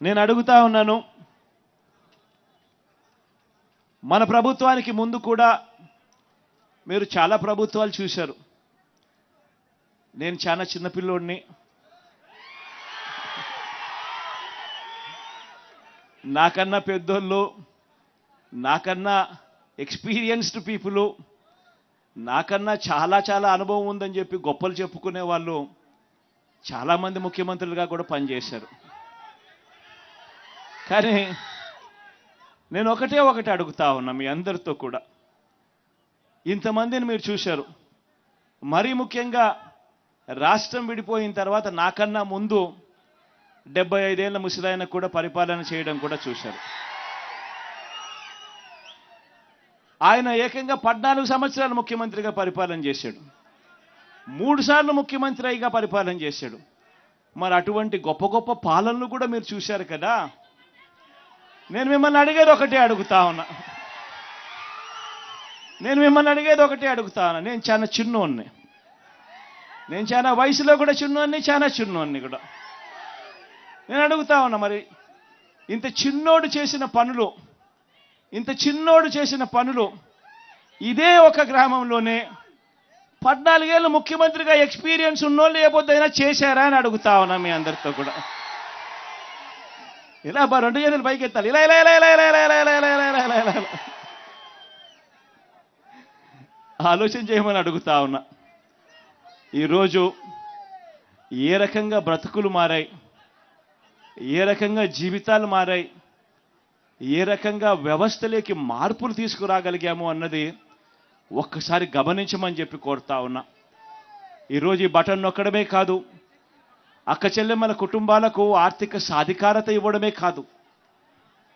నేను అడుగుతా ఉన్నాను, మన ప్రభుత్వానికి ముందు కూడా మీరు చాలా ప్రభుత్వాలు చూశారు. నేను చాలా చిన్నపిల్లోడిని. నాకన్నా పెద్దోళ్ళు, నాకన్నా ఎక్స్పీరియన్స్డ్ పీపుల్, నాకన్నా చాలా చాలా అనుభవం ఉందని చెప్పి గొప్పలు చెప్పుకునే వాళ్ళు చాలామంది ముఖ్యమంత్రులుగా కూడా పనిచేశారు. కానీ నేను ఒకటి అడుగుతా ఉన్నా మీ అందరితో కూడా, ఇంతమందిని మీరు చూశారు. మరీ ముఖ్యంగా రాష్ట్రం విడిపోయిన తర్వాత నాకన్నా ముందు 75 ఏళ్ల ముసలాయన కూడా పరిపాలన చేయడం కూడా చూశారు. ఆయన ఏకంగా 14 సంవత్సరాలు ముఖ్యమంత్రిగా పరిపాలన చేశాడు. 3 సార్లు ముఖ్యమంత్రిగా పరిపాలన చేశాడు. మరి అటువంటి గొప్ప గొప్ప పాలనలు కూడా మీరు చూశారు కదా. నేను మిమ్మల్ని అడిగేది ఒకటే అడుగుతా ఉన్నా. నేను చాలా చిన్నోన్ని, నేను చాలా వయసులో కూడా చిన్నోన్ని, చాలా చిన్నోన్ని కూడా. నేను అడుగుతా ఉన్నా, మరి ఇంత చిన్నోడు చేసిన పనులు ఇదే ఒక గ్రామంలోనే 14 ఏళ్ళు ముఖ్యమంత్రిగా ఎక్స్పీరియన్స్ ఉన్నోళ్ళు లేకపోతే చేశారా అని అడుగుతా ఉన్నా మీ అందరితో కూడా. ఇలా 2 చేతులు పైకి ఎత్తాలి, ఇలా ఇలా ఇలా ఇలా ఇలా ఇలా ఇలా ఇలా ఇలా ఇలా ఇలా ఇలా ఆలోచన చేయమని అడుగుతా ఉన్నా. ఈరోజు ఏ రకంగా బ్రతుకులు మారాయి, ఏ రకంగా జీవితాలు మారాయి, ఏ రకంగా వ్యవస్థలోకి మార్పులు తీసుకురాగలిగాము అన్నది ఒక్కసారి గమనించమని చెప్పి కోరుతా ఉన్నా. ఈరోజు ఈ బటన్ నొక్కడమే కాదు, అక్క చెల్లెమ్మల కుటుంబాలకు ఆర్థిక సాధికారత ఇవ్వడమే కాదు,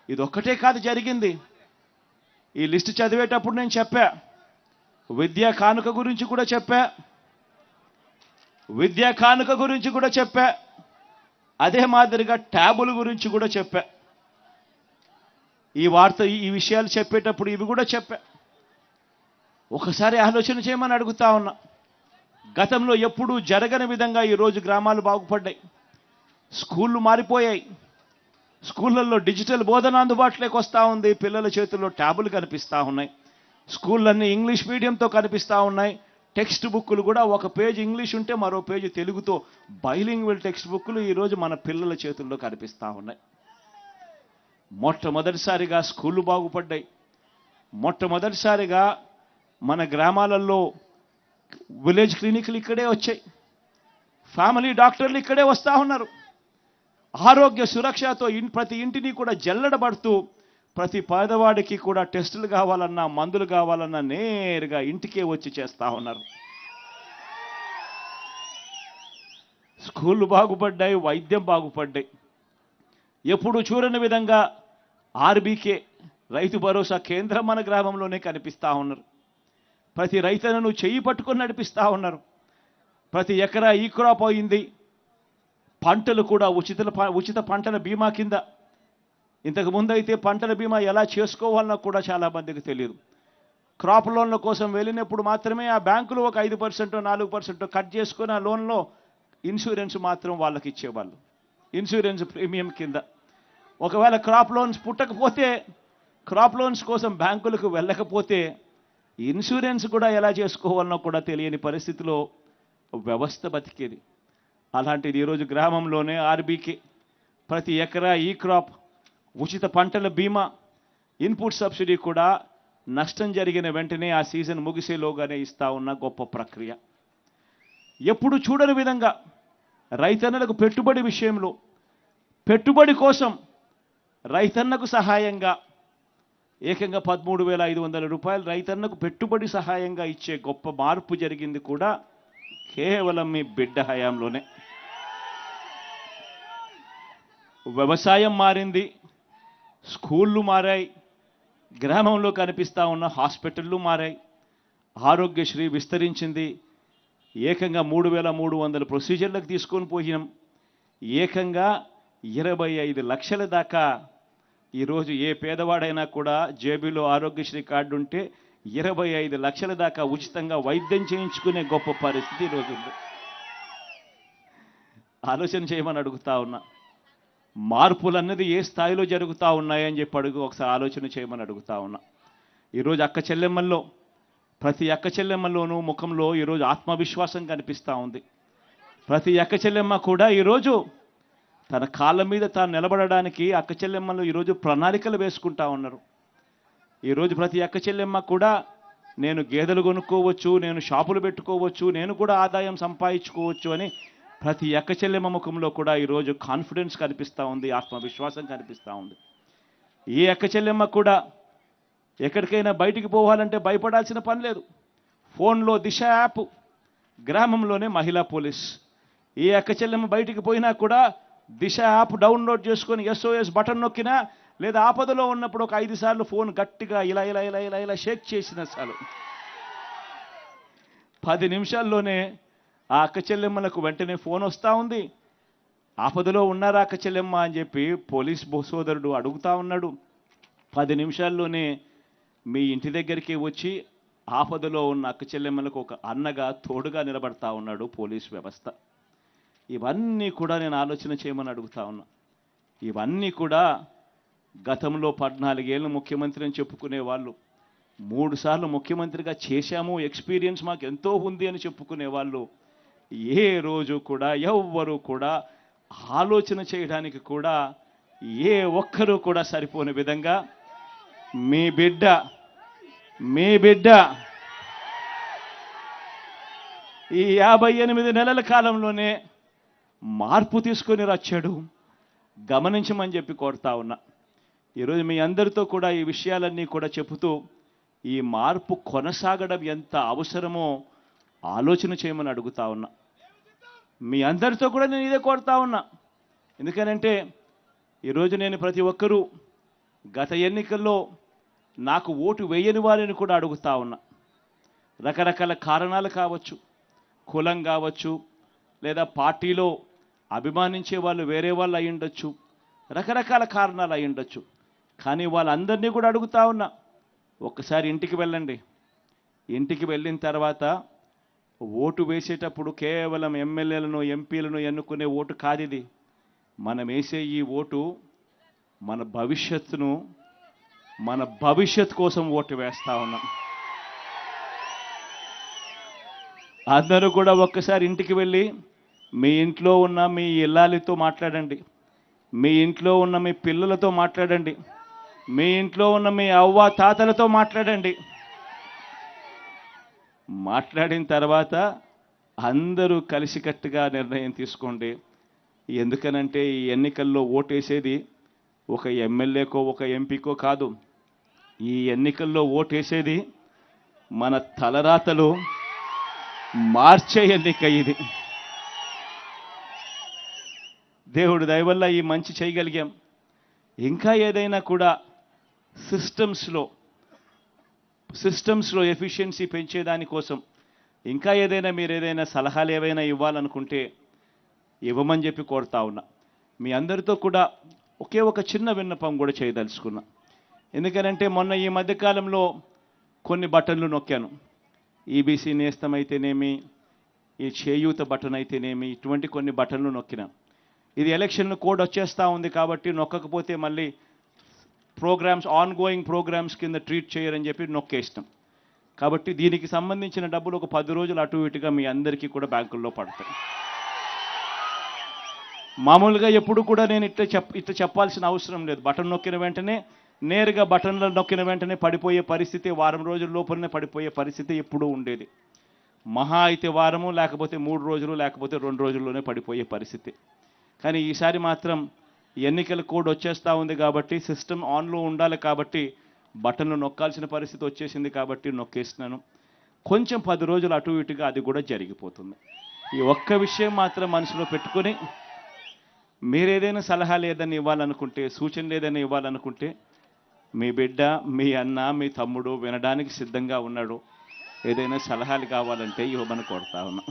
ఇదొక్కటే కాదు జరిగింది. ఈ లిస్టు చదివేటప్పుడు నేను చెప్పా, విద్యా కానుక గురించి కూడా చెప్పా, అదే మాదిరిగా ట్యాబుల గురించి కూడా చెప్పా. ఈ విషయాలు చెప్పేటప్పుడు ఇవి కూడా చెప్పా. ఒకసారి ఆలోచన చేయమని అడుగుతా ఉన్నా. గతంలో ఎప్పుడూ జరగని విధంగా ఈరోజు గ్రామాలు బాగుపడ్డాయి. స్కూళ్ళు మారిపోయాయి. స్కూళ్ళల్లో డిజిటల్ బోధన అందుబాటులోకి వస్తూ ఉంది. పిల్లల చేతుల్లో ట్యాబులు కనిపిస్తూ ఉన్నాయి. స్కూళ్ళన్నీ ఇంగ్లీష్ మీడియంతో కనిపిస్తూ ఉన్నాయి. టెక్స్ట్ బుక్కులు కూడా ఒక పేజ్ ఇంగ్లీష్ ఉంటే మరో పేజ్ తెలుగుతో బైలింగ్వల్ టెక్స్ట్ బుక్కులు ఈరోజు మన పిల్లల చేతుల్లో కనిపిస్తూ ఉన్నాయి. మొట్టమొదటిసారిగా స్కూళ్ళు బాగుపడ్డాయి. మొట్టమొదటిసారిగా మన గ్రామాలలో విలేజ్ క్లినిక్లు ఇక్కడే వచ్చాయి. ఫ్యామిలీ డాక్టర్లు ఇక్కడే వస్తూ ఉన్నారు. ఆరోగ్య సురక్షతో ప్రతి ఇంటిని కూడా జల్లెడబడుతూ ప్రతి పేదవాడికి కూడా టెస్టులు కావాలన్నా, మందులు కావాలన్నా నేరుగా ఇంటికే వచ్చి చేస్తూ ఉన్నారు. స్కూళ్ళు బాగుపడ్డాయి, వైద్యం బాగుపడ్డాయి. ఎప్పుడు చూడని విధంగా ఆర్బీకే రైతు భరోసా కేంద్రం మన గ్రామంలోనే కనిపిస్తూ ఉన్నారు. ప్రతి రైతులను చెయ్యి పట్టుకొని నడిపిస్తూ ఉన్నారు. ప్రతి ఎకరా ఈ క్రాప్ అయింది. పంటలు కూడా ఉచిత పంటల బీమా కింద. ఇంతకు ముందు అయితే పంటల బీమా ఎలా చేసుకోవాలన్నా కూడా చాలామందికి తెలియదు. క్రాప్ లోన్ల కోసం వెళ్ళినప్పుడు మాత్రమే ఆ బ్యాంకులు ఒక 5%, 4% కట్ చేసుకుని ఆ లోన్లో ఇన్సూరెన్స్ మాత్రం వాళ్ళకి ఇచ్చేవాళ్ళు, ఇన్సూరెన్స్ ప్రీమియం కింద. ఒకవేళ క్రాప్ లోన్స్ పుట్టకపోతే, క్రాప్ లోన్స్ కోసం బ్యాంకులకు వెళ్ళకపోతే ఇన్సూరెన్స్ కూడా ఎలా చేసుకోవాలనో కూడా తెలియని పరిస్థితిలో వ్యవస్థ బతికేది. అలాంటిది ఈరోజు గ్రామంలోనే ఆర్బీకే ప్రతి ఎకరా ఈ క్రాప్, ఉచిత పంటల బీమా, ఇన్పుట్ సబ్సిడీ కూడా నష్టం జరిగిన వెంటనే ఆ సీజన్ ముగిసేలోగానే ఇస్తా ఉన్న గొప్ప ప్రక్రియ. ఎప్పుడు చూడని విధంగా రైతన్నలకు పెట్టుబడి విషయంలో, పెట్టుబడి కోసం రైతన్నకు సహాయంగా ఏకంగా 13,500 రూపాయలు రైతన్నకు పెట్టుబడి సహాయంగా ఇచ్చే గొప్ప మార్పు జరిగింది కూడా కేవలం మీ బిడ్డ హయాంలోనే. వ్యవసాయం మారింది, స్కూళ్ళు మారాయి, గ్రామంలో కనిపిస్తూ ఉన్న హాస్పిటళ్ళు మారాయి, ఆరోగ్యశ్రీ విస్తరించింది. ఏకంగా 3,300 ప్రొసీజర్లకు తీసుకొని పోయినాం. ఏకంగా 25 లక్షల దాకా ఈరోజు ఏ పేదవాడైనా కూడా జేబీలో ఆరోగ్యశ్రీ కార్డు ఉంటే 25 లక్షల దాకా ఉచితంగా వైద్యం చేయించుకునే గొప్ప పరిస్థితి ఈరోజు ఉంది. ఆలోచన చేయమని అడుగుతా ఉన్నా. మార్పులన్నది ఏ స్థాయిలో జరుగుతూ ఉన్నాయని చెప్పి ఒకసారి ఆలోచన చేయమని అడుగుతా ఉన్నా. ఈరోజు అక్క చెల్లెమ్మల్లో ప్రతి అక్క చెల్లెమ్మల్లోనూ ముఖంలో ఈరోజు ఆత్మవిశ్వాసం కనిపిస్తూ ఉంది. ప్రతి అక్క చెల్లెమ్మ కూడా ఈరోజు తన కాళ్ళ మీద తాను నిలబడడానికి అక్క చెల్లెమ్మలు ఈరోజు ప్రణాళికలు వేసుకుంటా ఉన్నారు. ఈరోజు ప్రతి అక్క చెల్లెమ్మ కూడా నేను గేదెలు కొనుక్కోవచ్చు, నేను షాపులు పెట్టుకోవచ్చు, నేను కూడా ఆదాయం సంపాదించుకోవచ్చు అని ప్రతి అక్క చెల్లెమ్మ ముఖంలో కూడా ఈరోజు కాన్ఫిడెన్స్ కనిపిస్తూ ఉంది, ఆత్మవిశ్వాసం కనిపిస్తూ ఉంది. ఏ అక్క చెల్లెమ్మ కూడా ఎక్కడికైనా బయటికి పోవాలంటే భయపడాల్సిన పని లేదు. ఫోన్లో దిశ యాప్, గ్రామంలోనే మహిళా పోలీస్. ఏ అక్క చెల్లెమ్మ బయటికి పోయినా కూడా దిశ యాప్ డౌన్లోడ్ చేసుకొని SOS బటన్ నొక్కినా, లేదా ఆపదలో ఉన్నప్పుడు ఒక 5 సార్లు ఫోన్ గట్టిగా ఇలా ఇలా ఇలా ఇలా ఇలా షేక్ చేసిన చాలు 10 నిమిషాల్లోనే ఆ అక్క చెల్లెమ్మలకు వెంటనే ఫోన్ వస్తూ ఉంది. ఆపదలో ఉన్నారా అక్క చెల్లెమ్మ అని చెప్పి పోలీస్ సోదరుడు అడుగుతా ఉన్నాడు. 10 నిమిషాల్లోనే మీ ఇంటి దగ్గరికి వచ్చి ఆపదలో ఉన్న అక్క చెల్లెమ్మలకు ఒక అన్నగా తోడుగా నిలబడతా ఉన్నాడు పోలీస్ వ్యవస్థ. ఇవన్నీ కూడా నేను ఆలోచన చేయమని అడుగుతా ఉన్నా. ఇవన్నీ కూడా గతంలో 14 ఏళ్ళు ముఖ్యమంత్రి అని చెప్పుకునే వాళ్ళు, 3 సార్లు ముఖ్యమంత్రిగా చేశాము, ఎక్స్పీరియన్స్ మాకు ఎంతో ఉంది అని చెప్పుకునే వాళ్ళు ఏ రోజు కూడా ఎవ్వరూ కూడా ఆలోచన చేయడానికి కూడా ఏ ఒక్కరూ కూడా సరిపోని విధంగా మీ బిడ్డ ఈ 58 నెలల కాలంలోనే మార్పు తీసుకొని వచ్చాడు. గమనించమని చెప్పి కోరుతా ఉన్నా. ఈరోజు మీ అందరితో కూడా ఈ విషయాలన్నీ కూడా చెబుతూ ఈ మార్పు కొనసాగడం ఎంత అవసరమో ఆలోచన చేయమని అడుగుతా ఉన్నా. మీ అందరితో కూడా నేను ఇదే కోరుతా ఉన్నా. ఎందుకనంటే ఈరోజు నేను ప్రతి ఒక్కరూ గత ఎన్నికల్లో నాకు ఓటు వేయని వారిని కూడా అడుగుతా ఉన్నా. రకరకాల కారణాలు కావచ్చు, కులం కావచ్చు, లేదా పార్టీలో అభిమానించే వాళ్ళు వేరే వాళ్ళు అయి ఉండొచ్చు, రకరకాల కారణాలు అయి ఉండొచ్చు. కానీ వాళ్ళందరినీ కూడా అడుగుతా ఉన్నా, ఒక్కసారి ఇంటికి వెళ్ళండి. ఇంటికి వెళ్ళిన తర్వాత ఓటు వేసేటప్పుడు కేవలం ఎమ్మెల్యేలను ఎంపీలను ఎన్నుకునే ఓటు కాదు ఇది. మనం వేసే ఈ ఓటు మన భవిష్యత్ కోసం ఓటు వేస్తా ఉన్నాం. అందరూ కూడా ఒక్కసారి ఇంటికి వెళ్ళి మీ ఇంట్లో ఉన్న మీ ఇల్లాలితో మాట్లాడండి, మీ ఇంట్లో ఉన్న మీ పిల్లలతో మాట్లాడండి, మీ ఇంట్లో ఉన్న మీ అవ్వ తాతలతో మాట్లాడండి. మాట్లాడిన తర్వాత అందరూ కలిసికట్టుగా నిర్ణయం తీసుకోండి. ఎందుకనంటే ఈ ఎన్నికల్లో ఓటేసేది ఒక ఎమ్మెల్యేకో ఒక ఎంపీకో కాదు. ఈ ఎన్నికల్లో ఓటేసేది మన తలరాతలు మార్చే ఎన్నిక ఇది. దేవుడి దయ వల్ల ఈ మంచి చేయగలిగాం. ఇంకా ఏదైనా కూడా సిస్టమ్స్లో ఎఫిషియన్సీ పెంచేదానికోసం ఇంకా ఏదైనా మీరు ఏదైనా సలహాలు ఏవైనా ఇవ్వాలనుకుంటే ఇవ్వమని చెప్పి కోరుతా ఉన్నా. మీ అందరితో కూడా ఒకే ఒక చిన్న విన్నపం కూడా చేయదలుచుకున్నా. ఎందుకనంటే మొన్న ఈ మధ్యకాలంలో కొన్ని బటన్లు నొక్కాను. ఈబీసీ నేస్తం అయితేనేమి, ఈ చేయూత బటన్ అయితేనేమి, ఇటువంటి కొన్ని బటన్లు నొక్కినా. ఇది ఎలక్షన్ కోడ్ వచ్చేస్తూ ఉంది కాబట్టి నొక్కకపోతే మళ్ళీ ఆన్గోయింగ్ ప్రోగ్రామ్స్ కింద ట్రీట్ చేయరని చెప్పి నొక్కేస్తాం. కాబట్టి దీనికి సంబంధించిన డబ్బులు ఒక 10 రోజులు అటు ఇటుగా మీ అందరికీ కూడా బ్యాంకుల్లో పడతాయి. మామూలుగా ఎప్పుడు కూడా నేను ఇట్లా చెప్పాల్సిన అవసరం లేదు. బటన్ నొక్కిన వెంటనే నేరుగా బటన్లు నొక్కిన వెంటనే పడిపోయే పరిస్థితి, వారం రోజుల లోపలనే పడిపోయే పరిస్థితి ఎప్పుడూ ఉండేది. మహా అయితే వారము, లేకపోతే 3 రోజులు, లేకపోతే 2 రోజుల్లోనే పడిపోయే పరిస్థితి. కానీ ఈసారి మాత్రం ఎన్నికల కోడ్ వచ్చేస్తూ ఉంది కాబట్టి, సిస్టమ్ ఆన్లో ఉండాలి కాబట్టి బటన్లు నొక్కాల్సిన పరిస్థితి వచ్చేసింది కాబట్టి నొక్కేస్తున్నాను. కొంచెం 10 రోజులు అటు ఇటుగా అది కూడా జరిగిపోతుంది. ఈ ఒక్క విషయం మాత్రం మనసులో పెట్టుకొని మీరేదైనా సలహాలు ఏదైనా ఇవ్వాలనుకుంటే, సూచనలు ఏదైనా ఇవ్వాలనుకుంటే మీ బిడ్డ, మీ అన్న, మీ తమ్ముడు వినడానికి సిద్ధంగా ఉన్నాడు. ఏదైనా సలహాలు కావాలంటే ఇవ్వమని కోరుతా ఉన్నా.